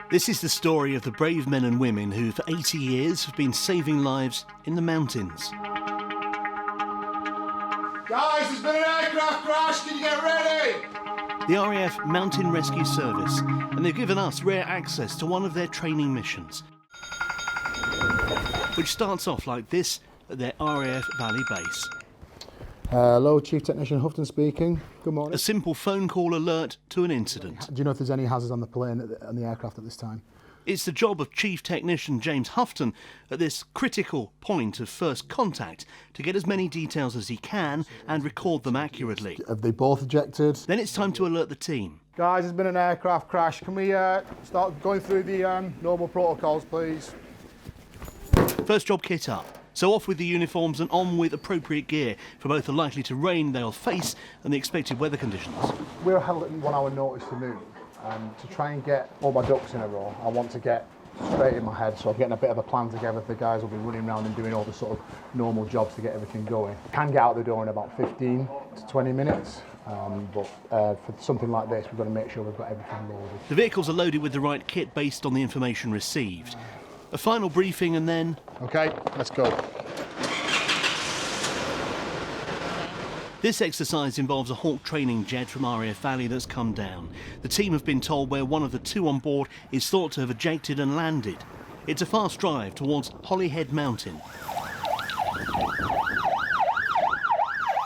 This is the story of the brave men and women who for 80 years have been saving lives in the mountains. Guys, there's been an aircraft crash, can you get ready? The RAF Mountain Rescue Service, and they've given us rare access to one of their training missions, which starts off like this at their RAF Valley base. Hello, Chief Technician Houghton speaking. Good morning. A simple phone call alert to an incident. Do you know if there's any hazards on the plane and the aircraft at this time? It's the job of Chief Technician James Houghton at this critical point of first contact to get as many details as he can and record them accurately. Have they both ejected? Then it's time to alert the team. Guys, there's been an aircraft crash. Can we start going through the normal protocols, please? First job kit up. So off with the uniforms and on with appropriate gear for both the likely to rain they'll face and the expected weather conditions. We're held at 1 hour notice to move. To try and get all my ducks in a row, I want to get straight in my head, so I'm getting a bit of a plan together. The guys will be running around and doing all the sort of normal jobs to get everything going. I can get out the door in about 15 to 20 minutes, but for something like this, we've got to make sure we've got everything loaded. The vehicles are loaded with the right kit based on the information received. A final briefing and then... OK, let's go. This exercise involves a Hawk training jet from RAF Valley that's come down. The team have been told where one of the two on board is thought to have ejected and landed. It's a fast drive towards Holyhead Mountain.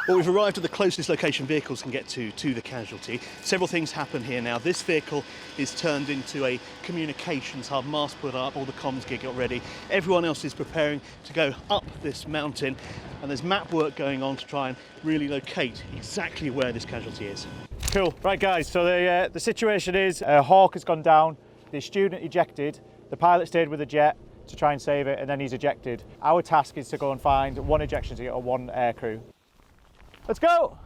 Well, we've arrived at the closest location vehicles can get to the casualty. Several things happen here now. This vehicle is turned into a communications hub, mast put up, all the comms gear got ready. Everyone else is preparing to go up this mountain, and there's map work going on to try and really locate exactly where this casualty is. Cool. Right, guys, so the situation is Hawk has gone down, the student ejected, the pilot stayed with the jet to try and save it, and then he's ejected. Our task is to go and find one ejection seat or one air crew. Let's go!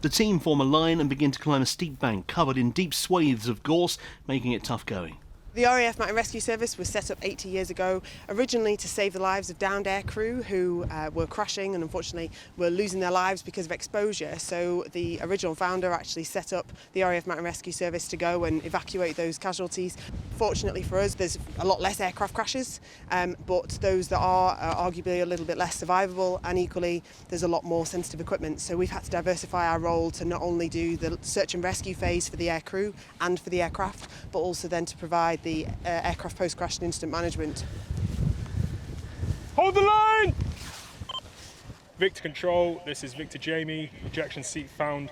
The team form a line and begin to climb a steep bank covered in deep swathes of gorse, making it tough going. The RAF Mountain Rescue Service was set up 80 years ago, originally to save the lives of downed air crew who were crashing and unfortunately were losing their lives because of exposure. So the original founder actually set up the RAF Mountain Rescue Service to go and evacuate those casualties. Fortunately for us, there's a lot less aircraft crashes, but those that are arguably a little bit less survivable, and equally there's a lot more sensitive equipment. So we've had to diversify our role to not only do the search and rescue phase for the air crew and for the aircraft, but also then to provide the aircraft post-crash and incident management. Hold the line! Victor Control, this is Victor Jamie, ejection seat found,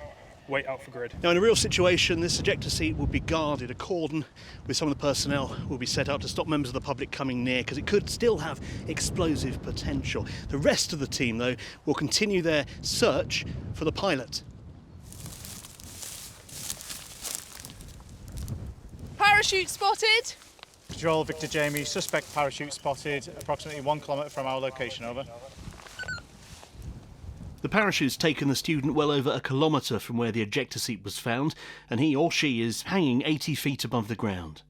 wait out for grid. Now in a real situation, this ejector seat will be guarded. A cordon with some of the personnel will be set up to stop members of the public coming near because it could still have explosive potential. The rest of the team, though, will continue their search for the pilot. Parachute spotted. Control, Victor Jamie, suspect parachute spotted approximately 1 kilometre from our location, over. The parachute's taken the student well over 1 kilometre from where the ejector seat was found, and he or she is hanging 80 feet above the ground.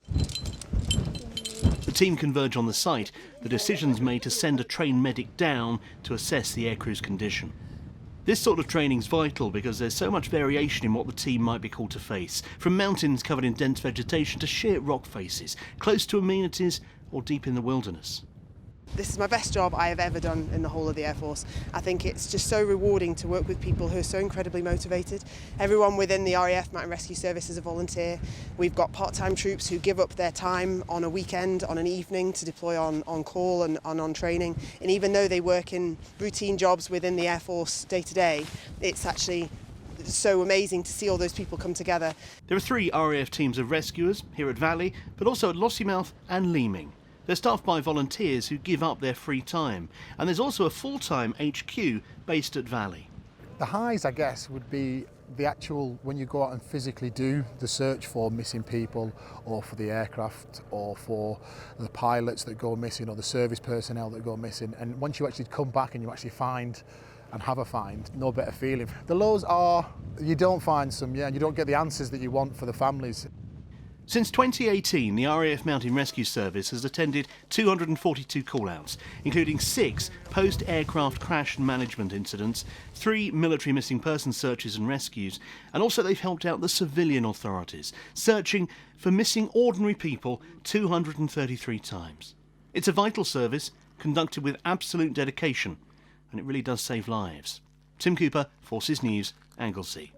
The team converge on the site. The decision's made to send a trained medic down to assess the aircrew's condition. This sort of training's vital because there's so much variation in what the team might be called to face, from mountains covered in dense vegetation to sheer rock faces, close to amenities or deep in the wilderness. This is my best job I have ever done in the whole of the Air Force. I think it's just so rewarding to work with people who are so incredibly motivated. Everyone within the RAF Mountain Rescue Service is a volunteer. We've got part-time troops who give up their time on a weekend, on an evening to deploy on call and on training. And even though they work in routine jobs within the Air Force day to day, it's actually so amazing to see all those people come together. There are 3 RAF teams of rescuers here at Valley, but also at Lossiemouth and Leeming. They're staffed by volunteers who give up their free time. And there's also a full-time HQ based at Valley. The highs, I guess, would be the actual, when you go out and physically do the search for missing people or for the aircraft or for the pilots that go missing or the service personnel that go missing. And once you actually come back and you actually find and have a find, no better feeling. The lows are, you don't find some, and you don't get the answers that you want for the families. Since 2018, the RAF Mountain Rescue Service has attended 242 call-outs, including 6 post-aircraft crash and management incidents, 3 military missing person searches and rescues, and also they've helped out the civilian authorities, searching for missing ordinary people 233 times. It's a vital service, conducted with absolute dedication, and it really does save lives. Tim Cooper, Forces News, Anglesey.